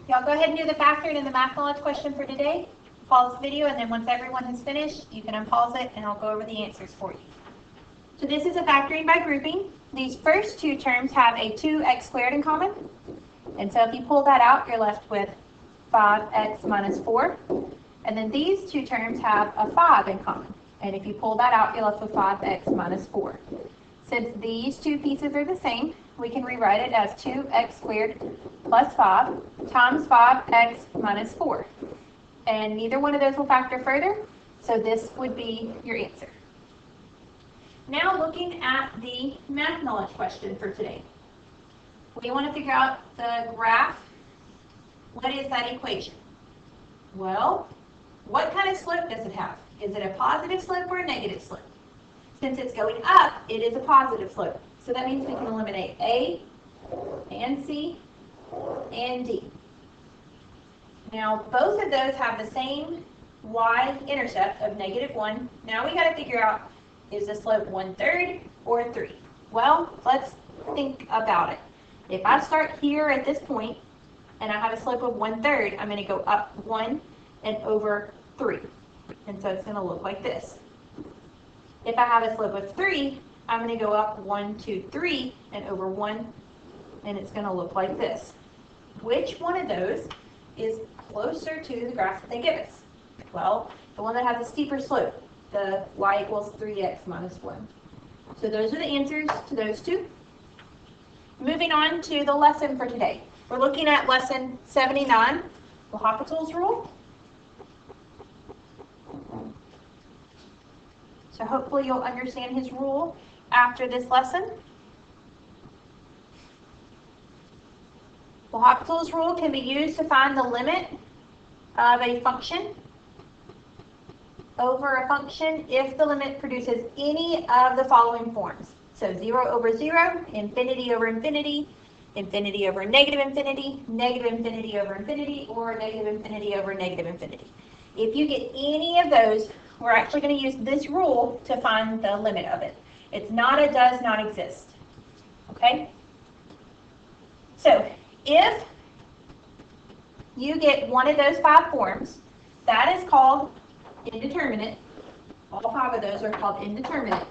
Y'all go ahead and do the factoring and the math knowledge question for today. Pause the video, and then once everyone has finished, you can unpause it and I'll go over the answers for you. So this is a factoring by grouping. These first two terms have a 2x squared in common. And so if you pull that out, you're left with 5x minus 4. And then these two terms have a 5 in common. And if you pull that out, you're left with 5x minus 4. Since these two pieces are the same, we can rewrite it as 2x squared plus 5 times 5x minus 4. And neither one of those will factor further, so this would be your answer. Now looking at the math knowledge question for today. We want to figure out the graph. What is that equation? Well, what kind of slope does it have? Is it a positive slope or a negative slope? Since it's going up, it is a positive slope. So that means we can eliminate A and C and D. Now, both of those have the same y-intercept of -1. Now we got to figure out, is the slope 1/3 or 3? Well, let's think about it. If I start here at this point and I have a slope of 1/3, I'm going to go up 1 and over 3. And so it's going to look like this. If I have a slope of 3, I'm going to go up 1, 2, 3 and over 1, and it's going to look like this. Which one of those is closer to the graph that they give us? Well, the one that has a steeper slope, the y equals 3x minus 1. So those are the answers to those two. Moving on to the lesson for today. We're looking at lesson 79, L'Hopital's rule. So hopefully you'll understand his rule after this lesson. L'Hopital's rule can be used to find the limit of a function over a function if the limit produces any of the following forms. So 0 over 0, infinity over infinity, infinity over negative infinity, negative infinity over infinity, or negative infinity over negative infinity. If you get any of those, we're actually going to use this rule to find the limit of it. It's not a does not exist. Okay? So if you get one of those 5 forms, that is called indeterminate. All 5 of those are called indeterminate.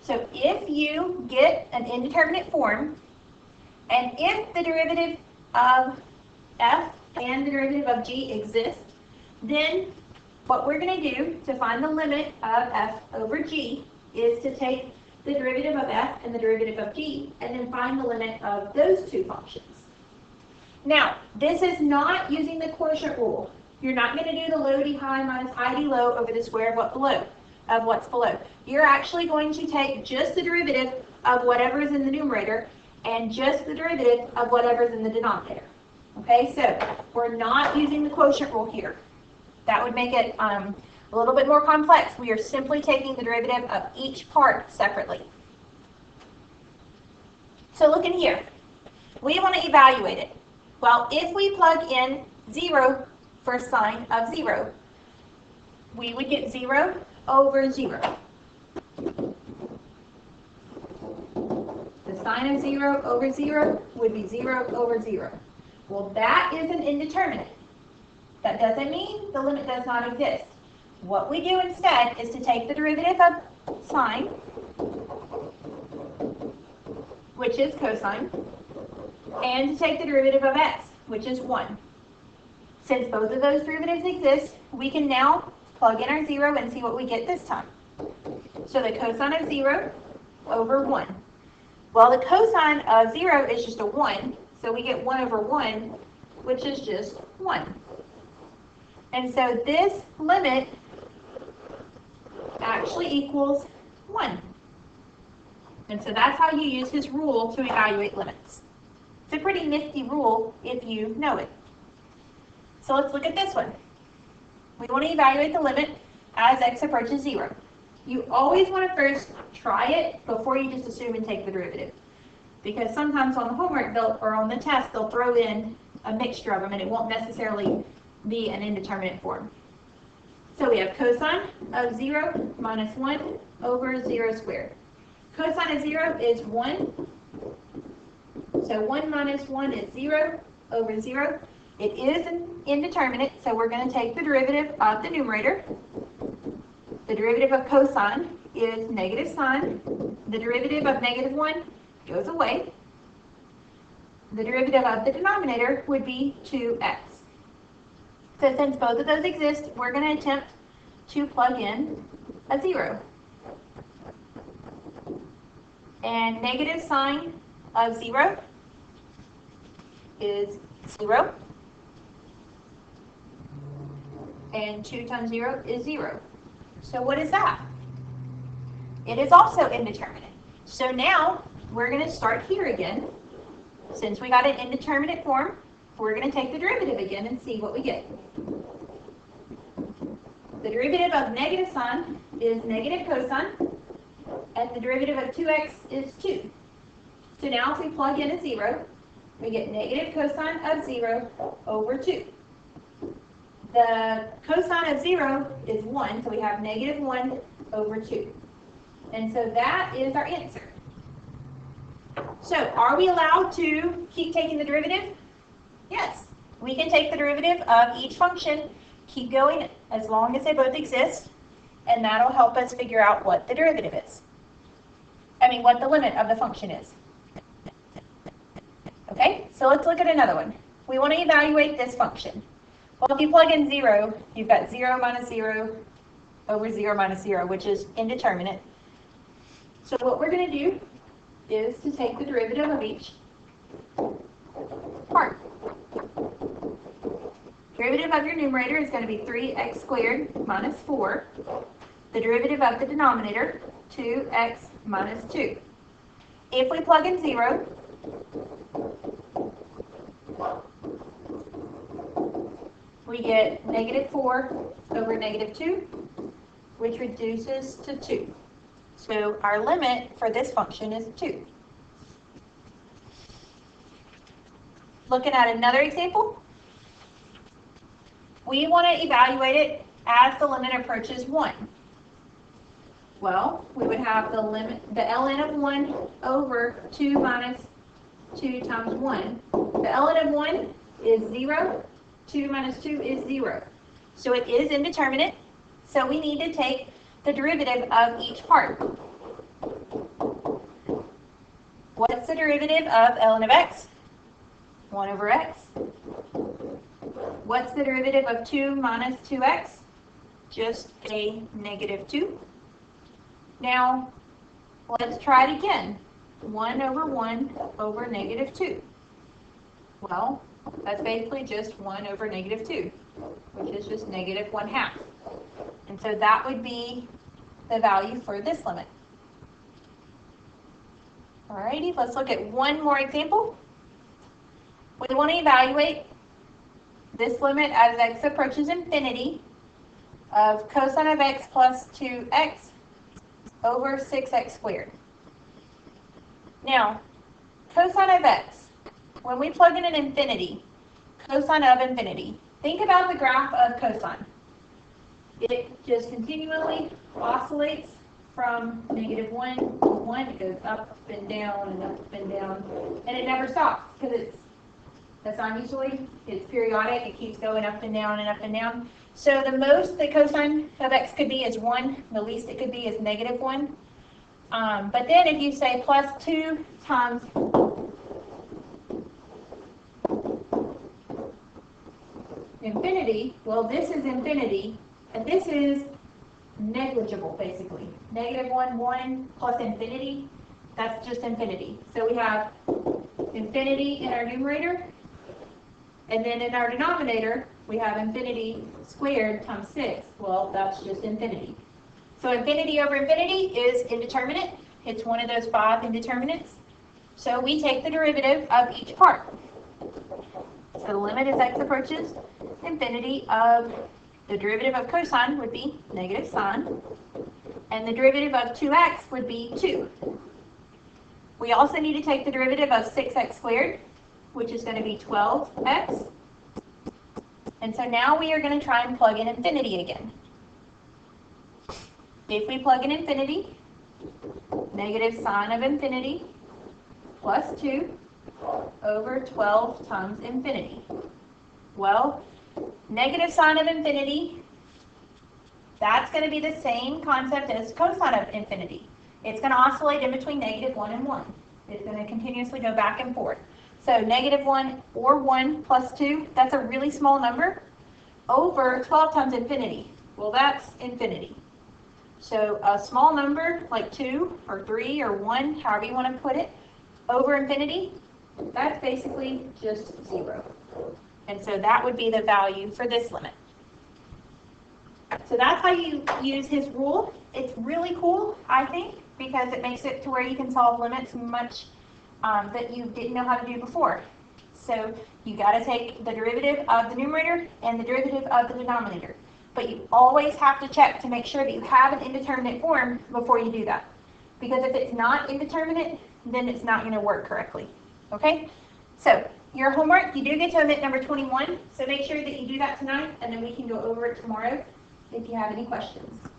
So if you get an indeterminate form, and if the derivative of f and the derivative of g exist, then what we're going to do to find the limit of f over g is to take the derivative of f and the derivative of g and then find the limit of those two functions. Now, this is not using the quotient rule. You're not going to do the low d high minus high d low over the square of what's below. You're actually going to take just the derivative of whatever is in the numerator and just the derivative of whatever is in the denominator. Okay, so we're not using the quotient rule here. That would make it a little bit more complex. We are simply taking the derivative of each part separately. So look in here. We want to evaluate it. Well, if we plug in 0 for sine of 0, we would get 0 over 0. The sine of 0 over 0 would be 0 over 0. Well, that is an indeterminate. That doesn't mean the limit does not exist. What we do instead is to take the derivative of sine, which is cosine, and to take the derivative of x, which is 1. Since both of those derivatives exist, we can now plug in our 0 and see what we get this time. So the cosine of 0 over 1. Well, the cosine of 0 is just a 1, so we get 1 over 1, which is just 1. And so this limit actually equals 1. And so that's how you use his rule to evaluate limits. It's a pretty nifty rule if you know it. So let's look at this one. We want to evaluate the limit as x approaches 0. You always want to first try it before you just assume and take the derivative. Because sometimes on the homework or on the test, they'll throw in a mixture of them and it won't necessarily be an indeterminate form. So we have cosine of 0 minus 1 over 0 squared. Cosine of 0 is 1. So 1 minus 1 is 0 over 0. It is indeterminate, so we're going to take the derivative of the numerator. The derivative of cosine is negative sine. The derivative of -1 goes away. The derivative of the denominator would be 2x. So since both of those exist, we're going to attempt to plug in a 0. And negative sine of 0 is 0. And 2 times 0 is 0. So what is that? It is also indeterminate. So now we're going to start here again. Since we got an indeterminate form, we're going to take the derivative again and see what we get. The derivative of negative sine is negative cosine, and the derivative of 2x is 2. So now if we plug in a 0, we get negative cosine of 0 over 2. The cosine of 0 is 1, so we have negative 1 over 2. And so that is our answer. So are we allowed to keep taking the derivative? Yes. We can take the derivative of each function, keep going as long as they both exist, and that'll help us figure out what the derivative is. What the limit of the function is. Okay, so let's look at another one. We want to evaluate this function. Well, if you plug in 0, you've got 0 minus 0 over 0 minus 0, which is indeterminate. So what we're going to do is to take the derivative of each part. Derivative of your numerator is going to be 3x squared minus 4. The derivative of the denominator, 2x minus 2. If we plug in 0, we get negative 4 over negative 2, which reduces to 2. So our limit for this function is 2. Looking at another example, we want to evaluate it as the limit approaches 1. Well, we would have the ln of 1 over 2 minus 2 times 1. The ln of 1 is 0. 2 minus 2 is 0. So it is indeterminate. So we need to take the derivative of each part. What's the derivative of ln of x? 1 over x. What's the derivative of 2 minus 2x? Just a negative 2. Now, let's try it again. 1 over 1 over negative 2. Well, that's basically just 1 over negative 2, which is just negative 1/2. And so that would be the value for this limit. Alrighty, let's look at one more example. We want to evaluate this limit as x approaches infinity of cosine of x plus 2x over 6x squared. Now, cosine of x, when we plug in an infinity, cosine of infinity, think about the graph of cosine. It just continually oscillates from negative 1 to 1. It goes up and down and up and down, and it never stops because that's unusually, it's periodic. It keeps going up and down and up and down. So the most that cosine of x could be is 1. The least it could be is negative 1. But then if you say plus 2 times infinity, well, this is infinity, and this is negligible, basically. Negative 1, 1 plus infinity, that's just infinity. So we have infinity in our numerator, and then in our denominator, we have infinity squared times 6. Well, that's just infinity. So infinity over infinity is indeterminate. It's one of those 5 indeterminates. So we take the derivative of each part. So the limit as x approaches infinity of the derivative of cosine would be negative sine, and the derivative of 2x would be 2. We also need to take the derivative of 6x squared, which is going to be 12x. And so now we are going to try and plug in infinity again. If we plug in infinity, negative sine of infinity plus 2 over 12 times infinity. Well, negative sign of infinity, that's going to be the same concept as cosine of infinity. It's going to oscillate in between -1 and 1. It's going to continuously go back and forth. So -1 or 1 plus 2, that's a really small number, over 12 times infinity. Well, that's infinity. So a small number like 2 or 3 or 1, however you want to put it, over infinity, that's basically just 0. And so that would be the value for this limit. So that's how you use his rule. It's really cool, I think, because it makes it to where you can solve limits much that you didn't know how to do before. So you got to take the derivative of the numerator and the derivative of the denominator. But you always have to check to make sure that you have an indeterminate form before you do that. Because if it's not indeterminate, then it's not going to work correctly. Okay? So your homework, you do get to omit number 21. So make sure that you do that tonight, and then we can go over it tomorrow if you have any questions.